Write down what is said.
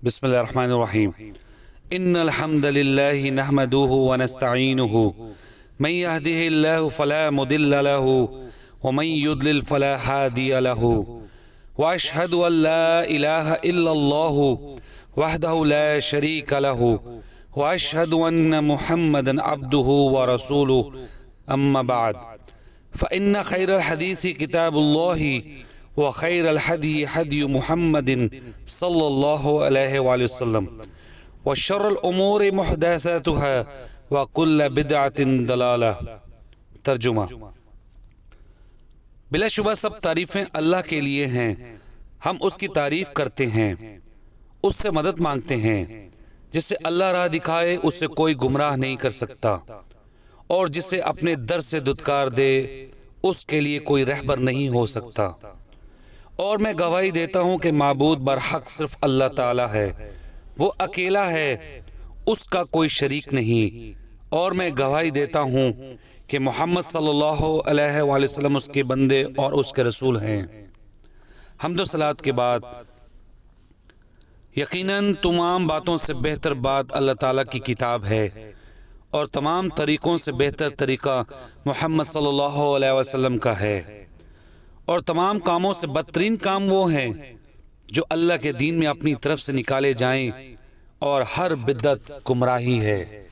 بسم الله الرحمن الرحيم. إن الحمد لله نحمده ونستعينه من يهده الله فلا مضل له ومن يضلل فلا هادي له وأشهد أن لا إله إلا الله وحده لا شريك له وأشهد أن محمدا عبده ورسوله أما بعد فإن خير الحديث كتاب الله وخير الهدي هدي محمد صلى الله عليه وآله وسلم وشر الأمور محدثاتها وكل بدعة ضلالة. ترجمہ: بلا شبہ سب تعریفیں اللہ کے لیے ہیں. ہم اس کی تعریف کرتے ہیں، اس سے مدد مانگتے ہیں. جسے اللہ راہ دکھائے اسے کوئی گمراہ نہیں کر سکتا، اور جسے اپنے در سے دھتکار دے اس کے لیے کوئی رہبر نہیں ہو سکتا. اور میں گواہی دیتا ہوں کہ معبود برحق صرف اللہ تعالی ہے، وہ اکیلا ہے، اس کا کوئی شریک نہیں. اور میں گواہی دیتا ہوں کہ محمد صلی اللہ علیہ وآلہ وسلم اس کے بندے اور اس کے رسول ہیں. حمد و صلوات کے بعد یقیناً تمام باتوں سے بہتر بات اللہ تعالیٰ کی کتاب ہے، اور تمام طریقوں سے بہتر طریقہ محمد صلی اللہ علیہ وسلم کا ہے، اور تمام کاموں سے بدترین کام وہ ہیں جو اللہ کے دین میں اپنی طرف سے نکالے جائیں، اور ہر بدعت گمراہی ہے.